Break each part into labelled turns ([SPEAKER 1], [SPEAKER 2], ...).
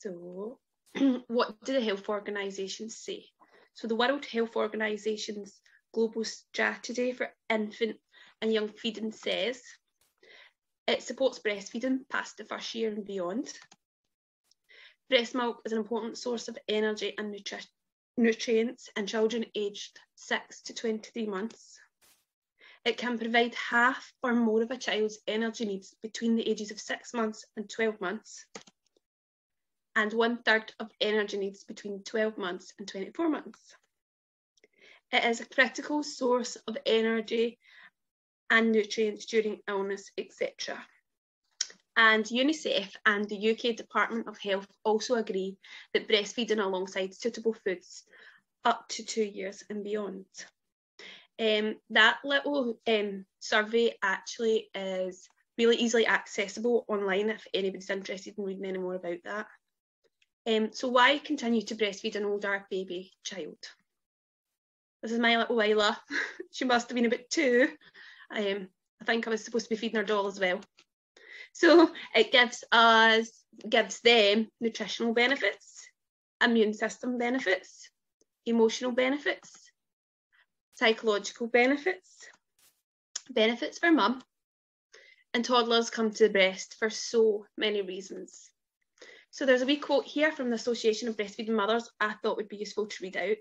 [SPEAKER 1] So what do the health organisations say? So the World Health Organisation's Global Strategy for Infant and Young Feeding says it supports breastfeeding past the first year and beyond. Breast milk is an important source of energy and nutrients in children aged 6 to 23 months. It can provide half or more of a child's energy needs between the ages of 6 months and 12 months, and 1/3 of energy needs between 12 months and 24 months. It is a critical source of energy and nutrients during illness, etc. And UNICEF and the UK Department of Health also agree that breastfeeding alongside suitable foods up to 2 years and beyond. That little survey actually is really easily accessible online if anybody's interested in reading any more about that. So why continue to breastfeed an older baby child? This is my little Isla. She must have been about 2. I think I was supposed to be feeding her doll as well. So it gives them nutritional benefits, immune system benefits, emotional benefits, psychological benefits, benefits for mum, and toddlers come to the breast for so many reasons. So there's a wee quote here from the Association of Breastfeeding Mothers I thought would be useful to read out.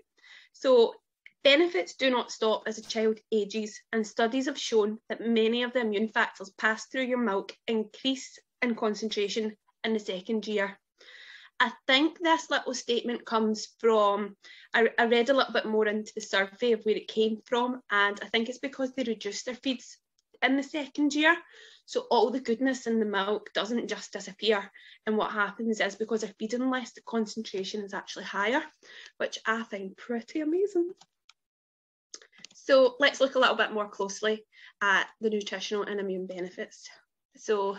[SPEAKER 1] So, benefits do not stop as a child ages, and studies have shown that many of the immune factors passed through your milk increase in concentration in the 2nd year. I think this little statement comes from, I read a little bit more into the survey of where it came from, and I think it's because they reduced their feeds in the 2nd year. So all the goodness in the milk doesn't just disappear. And what happens is because they're feeding less, the concentration is actually higher, which I find pretty amazing. So let's look a little bit more closely at the nutritional and immune benefits. So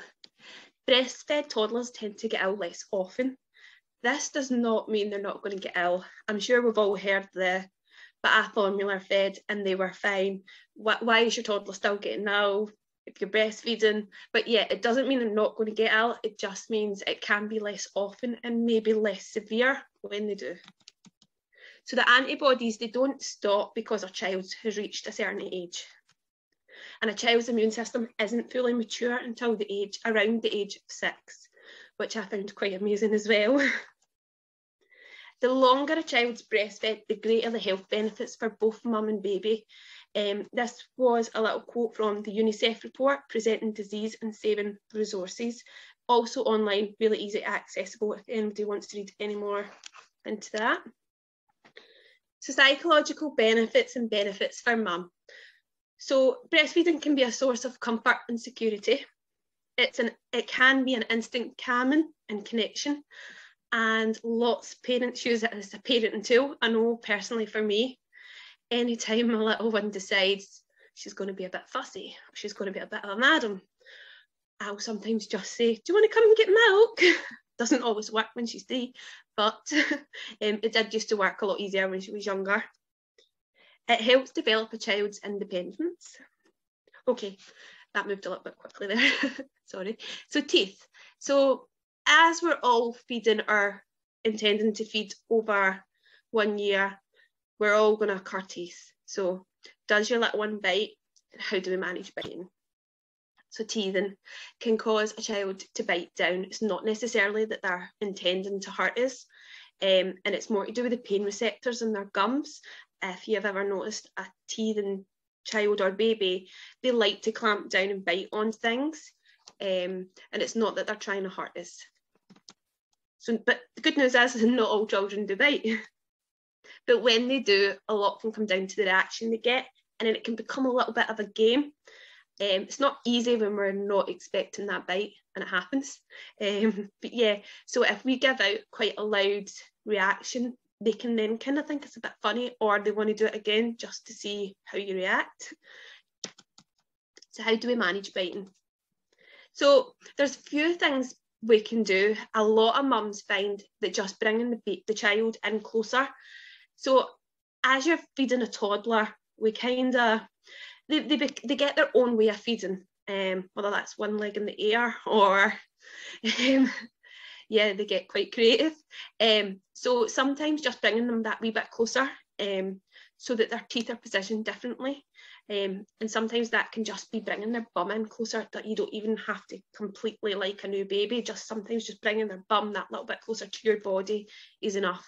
[SPEAKER 1] breastfed toddlers tend to get ill less often. This does not mean they're not going to get ill. I'm sure we've all heard but I formula fed and they were fine. Why is your toddler still getting ill if you're breastfeeding? But yeah, it doesn't mean they're not going to get ill. It just means it can be less often and maybe less severe when they do. So the antibodies, they don't stop because a child has reached a certain age. And a child's immune system isn't fully mature until around the age of 6, which I found quite amazing as well. The longer a child's breastfed, the greater the health benefits for both mum and baby. This was a little quote from the UNICEF report, Presenting Disease and Saving Resources. Also online, really easy accessible if anybody wants to read any more into that. So psychological benefits and benefits for mum. So breastfeeding can be a source of comfort and security. It can be an instant calming and connection, and lots of parents use it as a parenting tool. I know personally for me, anytime my little one decides she's going to be a bit fussy, or she's going to be a bit of a madam, I'll sometimes just say, do you want to come and get milk? Doesn't always work when she's 3, but it did used to work a lot easier when she was younger. It helps develop a child's independence. Okay, that moved a little bit quickly there, sorry. So teeth. So as we're all intending to feed over 1 year, we're all going to have car teeth. So does your little one bite? How do we manage biting? So teething can cause a child to bite down. It's not necessarily that they're intending to hurt us, and it's more to do with the pain receptors in their gums. If you have ever noticed a teething child or baby, they like to clamp down and bite on things, and it's not that they're trying to hurt us. So, but the good news is not all children do bite. But when they do, a lot can come down to the reaction they get, and then it can become a little bit of a game. It's not easy when we're not expecting that bite and it happens. But yeah, so if we give out quite a loud reaction, they can then kind of think it's a bit funny, or they want to do it again just to see how you react. So how do we manage biting? So there's a few things we can do. A lot of mums find that just bringing the child in closer. So as you're feeding a toddler, we kind of, they get their own way of feeding, whether that's one leg in the air or yeah, they get quite creative. So sometimes just bringing them that wee bit closer so that their teeth are positioned differently. And sometimes that can just be bringing their bum in closer, that you don't even have to completely like a new baby, just sometimes just bringing their bum that little bit closer to your body is enough.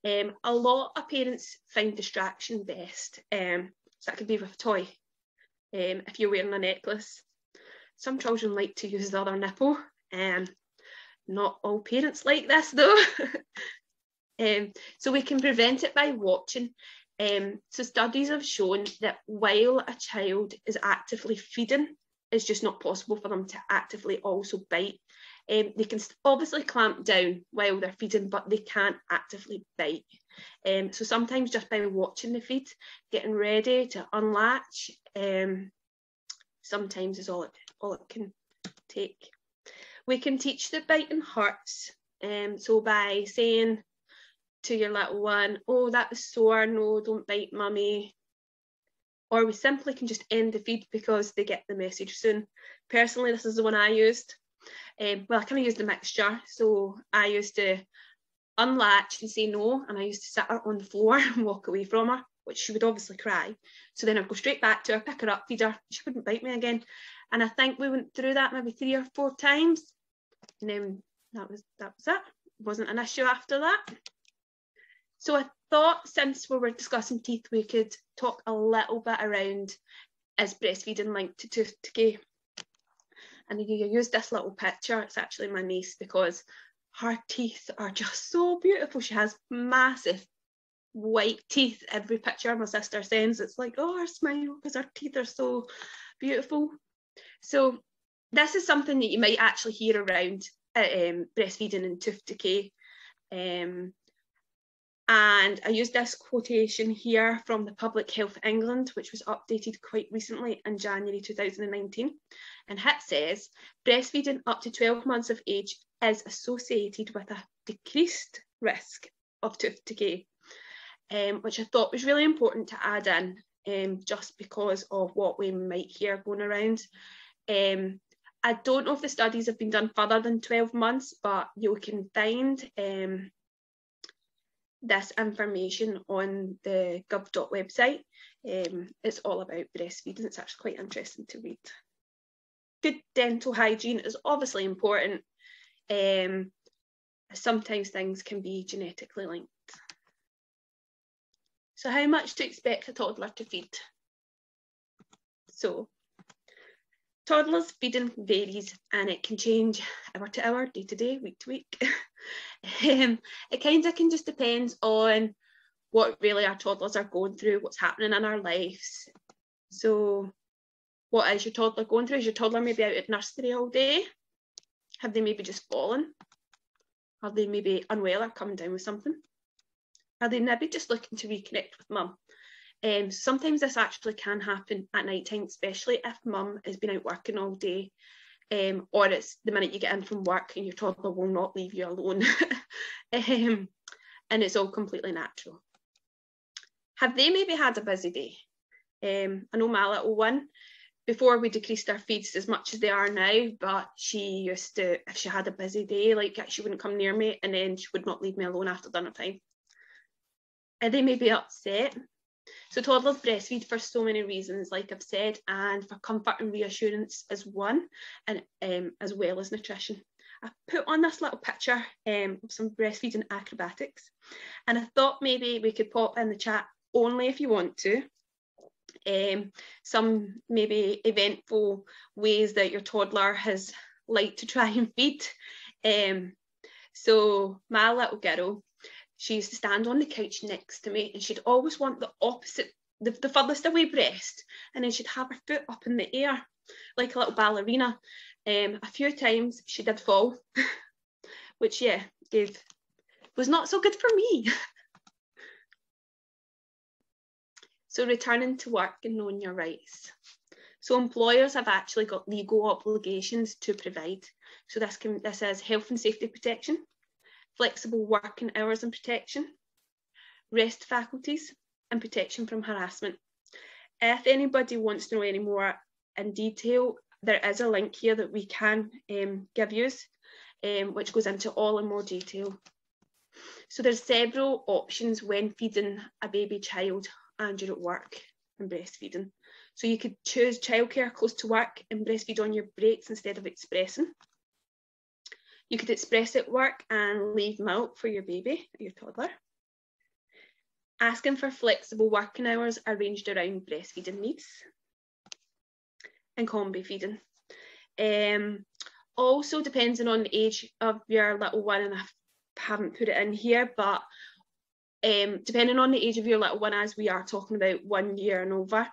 [SPEAKER 1] A lot of parents find distraction best, so that could be with a toy. If you're wearing a necklace, some children like to use the other nipple. Not all parents like this though. So we can prevent it by watching. So studies have shown that while a child is actively feeding, it's just not possible for them to actively also bite. They can obviously clamp down while they're feeding, but they can't actively bite. So sometimes just by watching the feed, getting ready to unlatch, sometimes is all it can take. We can teach that biting hurts. So by saying to your little one, oh, that was sore, no, don't bite mummy. Or we simply can just end the feed because they get the message soon. Personally, this is the one I used. Well, I kind of used a mixture. So I used to unlatch and say no, and I used to sit her on the floor and walk away from her, which she would obviously cry. So then I'd go straight back to her, pick her up, feed her. She wouldn't bite me again. And I think we went through that maybe 3 or 4 times. And then that was it. It wasn't an issue after that. So I thought, since we were discussing teeth, we could talk a little bit around, is breastfeeding linked to tooth decay? And you use this little picture. It's actually my niece, because her teeth are just so beautiful. She has massive white teeth. Every picture my sister sends, it's like, oh, her smile, because her teeth are so beautiful. So this is something that you might actually hear around breastfeeding and tooth decay. And I used this quotation here from the Public Health England, which was updated quite recently in January 2019. And it says, breastfeeding up to 12 months of age is associated with a decreased risk of tooth decay, which I thought was really important to add in, just because of what we might hear going around. I don't know if the studies have been done further than 12 months, but you can find this information on the gov.uk website. It's all about breastfeeding. It's actually quite interesting to read. Good dental hygiene is obviously important. Sometimes things can be genetically linked. So how much to expect a toddler to feed? So toddlers' feeding varies, and it can change hour to hour, day to day, week to week. It kind of can just depend on what really our toddlers are going through, what's happening in our lives. So what is your toddler going through? Is your toddler maybe out at nursery all day? Have they maybe just fallen? Are they maybe unwell or coming down with something? Are they maybe just looking to reconnect with mum? Sometimes this actually can happen at night time, especially if mum has been out working all day, or it's the minute you get in from work and your toddler will not leave you alone. And it's all completely natural. Have they maybe had a busy day? I know my little one, before we decreased our feeds as much as they are now, but she used to, if she had a busy day, like she wouldn't come near me, and then she would not leave me alone after dinner time. Are they maybe upset? So toddlers breastfeed for so many reasons, like I've said, and for comfort and reassurance is one, and as well as nutrition. I put on this little picture of some breastfeeding acrobatics, and I thought maybe we could pop in the chat only if you want to. Some maybe eventful ways that your toddler has liked to try and feed. So my little girl, she used to stand on the couch next to me, and she'd always want the opposite, the furthest away breast, and then she'd have her foot up in the air like a little ballerina. A few times she did fall, which was not so good for me. So returning to work and knowing your rights. So employers have actually got legal obligations to provide. So this is health and safety protection, flexible working hours and protection, rest faculties, and protection from harassment. If anybody wants to know any more in detail, there is a link here that we can give you. which goes into all in more detail. So there's several options when feeding a baby child and you're at work and breastfeeding. So you could choose childcare close to work and breastfeed on your breaks instead of expressing. You could express at work and leave milk for your baby or your toddler. Asking for flexible working hours arranged around breastfeeding needs. And combi feeding. Also depending on the age of your little one, and I haven't put it in here, but depending on the age of your little one, as we are talking about 1 year and over,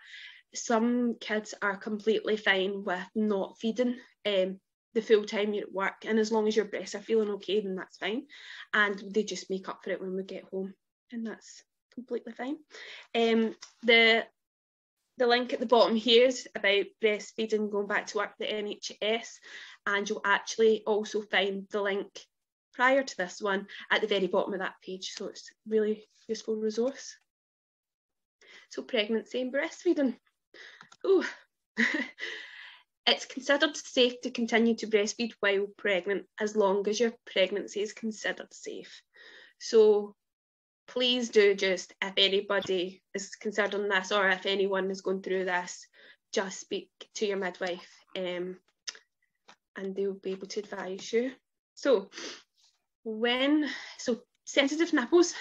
[SPEAKER 1] some kids are completely fine with not feeding the full time you're at work, and as long as your breasts are feeling okay, then that's fine, and they just make up for it when we get home, and that's completely fine. The link at the bottom here is about breastfeeding going back to work, the NHS, and you'll actually also find the link prior to this one at the very bottom of that page, so it's a really useful resource. So pregnancy and breastfeeding. Ooh. It's considered safe to continue to breastfeed while pregnant as long as your pregnancy is considered safe. So please do, just if anybody is considering this or if anyone is going through this, just speak to your midwife and they'll be able to advise you. So sensitive nipples,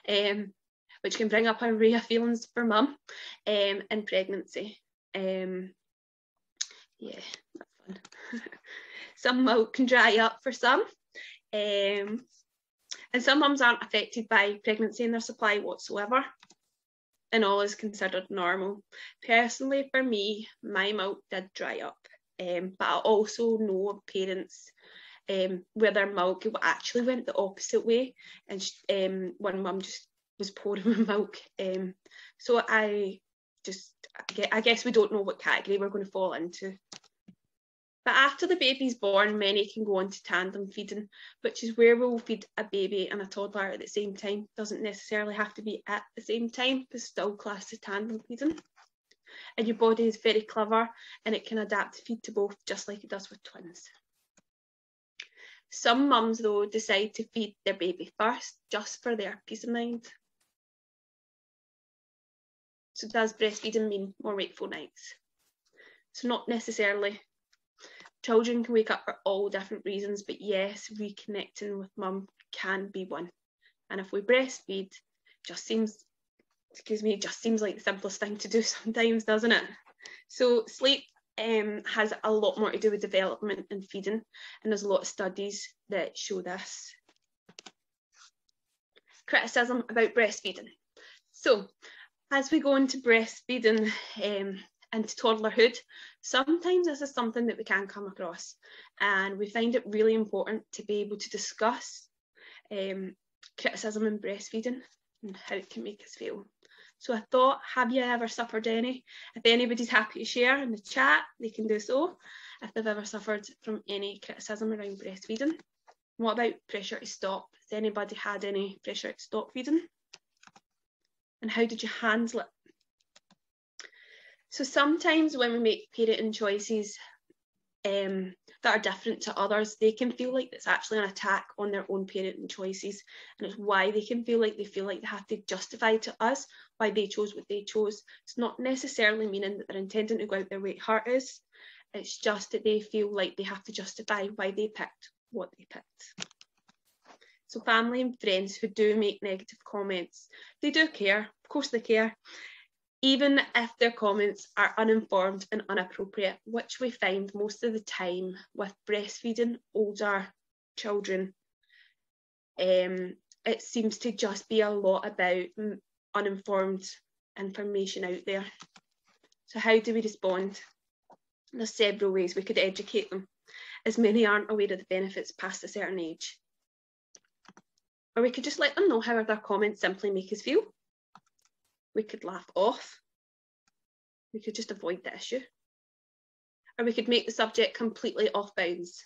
[SPEAKER 1] which can bring up a array of feelings for mum in pregnancy. Yeah, that's fun. Some milk can dry up for some. And some mums aren't affected by pregnancy in their supply whatsoever, and all is considered normal. Personally, for me, my milk did dry up, but I also know of parents where their milk actually went the opposite way, and one mum just was pouring with milk. So I guess we don't know what category we're going to fall into. But after the baby's born, many can go on to tandem feeding, which is where we'll feed a baby and a toddler at the same time. Doesn't necessarily have to be at the same time, but still classed as tandem feeding. And your body is very clever and it can adapt to feed to both, just like it does with twins. Some mums, though, decide to feed their baby first, just for their peace of mind. So does breastfeeding mean more wakeful nights? So not necessarily. Children can wake up for all different reasons, but yes, reconnecting with mum can be one. And if we breastfeed, just seems like the simplest thing to do sometimes, doesn't it? So sleep has a lot more to do with development and feeding, and there's a lot of studies that show this. Criticism about breastfeeding. So as we go into breastfeeding into toddlerhood, sometimes this is something that we can come across, and we find it really important to be able to discuss criticism in breastfeeding and how it can make us feel. So I thought, have you ever suffered any? If anybody's happy to share in the chat, they can do so, if they've ever suffered from any criticism around breastfeeding. What about pressure to stop? Has anybody had any pressure to stop feeding? And how did you handle it? So sometimes when we make parenting choices that are different to others, they can feel like it's actually an attack on their own parenting choices, and it's why they can feel like they have to justify to us why they chose what they chose. It's not necessarily meaning that they're intending to go out their way to hurt us. It's just that they feel like they have to justify why they picked what they picked. So family and friends who do make negative comments, they do care. Of course they care. Even if their comments are uninformed and inappropriate, which we find most of the time with breastfeeding older children, it seems to just be a lot about uninformed information out there. So how do we respond? There's several ways we could educate them, as many aren't aware of the benefits past a certain age. Or we could just let them know how their comments simply make us feel. We could laugh off. We could just avoid the issue. Or we could make the subject completely off bounds.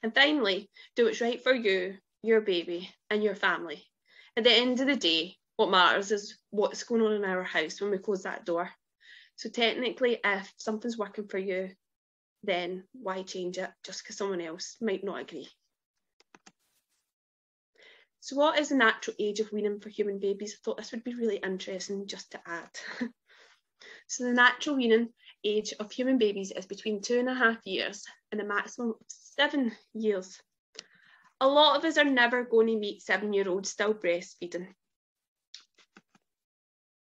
[SPEAKER 1] And finally, do what's right for you, your baby, and your family. At the end of the day, what matters is what's going on in our house when we close that door. So technically, if something's working for you, then why change it just because someone else might not agree? So what is the natural age of weaning for human babies? I thought this would be really interesting just to add. So the natural weaning age of human babies is between 2.5 years and a maximum of 7 years. A lot of us are never going to meet 7-year-olds still breastfeeding.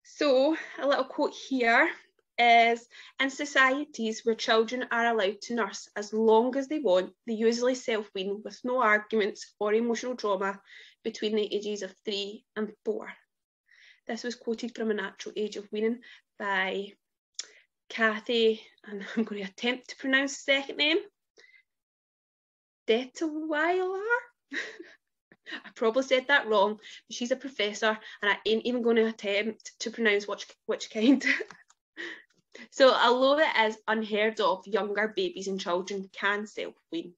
[SPEAKER 1] So a little quote here is, in societies where children are allowed to nurse as long as they want, they usually self-wean with no arguments or emotional trauma between the ages of 3 and 4. This was quoted from A Natural Age of Weaning by Kathy, and I'm going to attempt to pronounce the second name, Detwiler. I probably said that wrong, but she's a professor and I ain't even going to attempt to pronounce which kind. So although it is unheard of, younger babies and children can self-wean.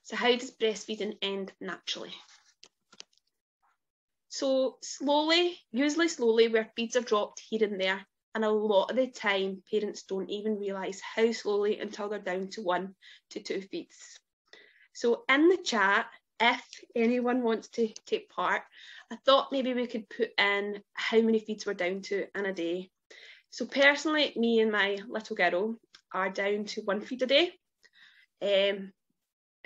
[SPEAKER 1] So how does breastfeeding end naturally? So usually slowly, where feeds are dropped here and there, and a lot of the time parents don't even realise how slowly until they're down to 1 to 2 feeds. So in the chat, if anyone wants to take part, I thought maybe we could put in how many feeds we're down to in a day. So personally, me and my little girl are down to 1 feed a day.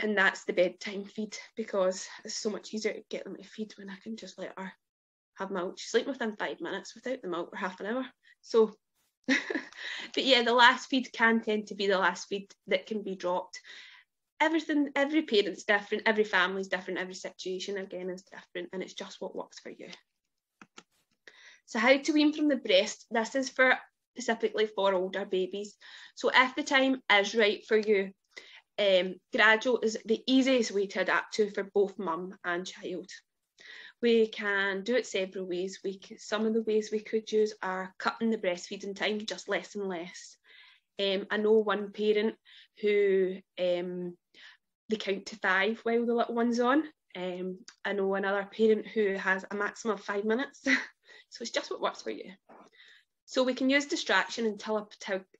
[SPEAKER 1] And that's the bedtime feed, because it's so much easier to get them to feed when I can just let her have milk. She's sleeping within 5 minutes. Without the milk, we're half an hour. So, but yeah, the last feed can tend to be the last feed that can be dropped. Every parent's different, every family's different, every situation again is different, and it's just what works for you. So how to wean from the breast. This is specifically for older babies. So if the time is right for you, gradual is the easiest way to adapt to for both mum and child. We can do it several ways. Some of the ways we could use are cutting the breastfeeding time just less and less. I know one parent who they count to 5 while the little one's on. I know another parent who has a maximum of 5 minutes. So it's just what works for you. So we can use distraction until a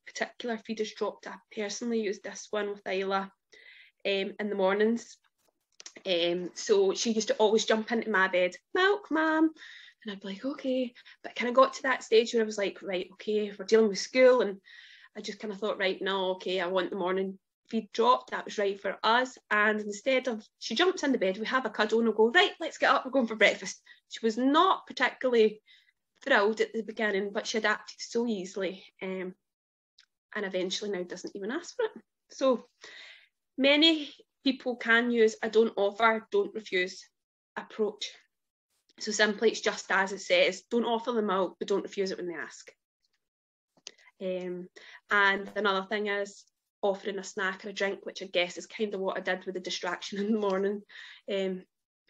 [SPEAKER 1] particular feed is dropped. I personally use this one with Isla in the mornings. So she used to always jump into my bed, milk, mum. And I'd be like, okay. But kind of got to that stage where I was like, right, okay, we're dealing with school. And I just kind of thought, right, no, okay, I want the morning feed dropped. That was right for us. And instead of, she jumps into bed, we have a cuddle and we'll go, right, let's get up, we're going for breakfast. She was not particularly thrilled at the beginning, but she adapted so easily, and eventually now doesn't even ask for it. So many people can use a don't offer, don't refuse approach. So simply it's just as it says, don't offer them milk, but don't refuse it when they ask. And another thing is offering a snack or a drink, which I guess is kind of what I did with the distraction in the morning.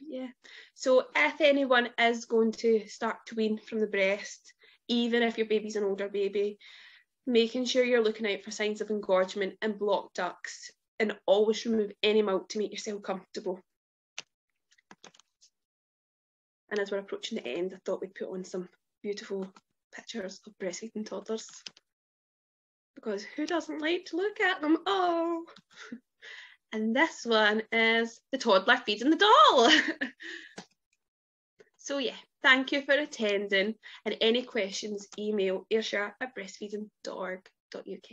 [SPEAKER 1] Yeah, so if anyone is going to start to wean from the breast, even if your baby's an older baby, making sure you're looking out for signs of engorgement and blocked ducts, and always remove any milk to make yourself comfortable. And as we're approaching the end, I thought we'd put on some beautiful pictures of breastfeeding toddlers, because who doesn't like to look at them? Oh! And this one is the toddler feeding the doll. So yeah, thank you for attending, and any questions, email ayrshire@breastfeeding.org.uk.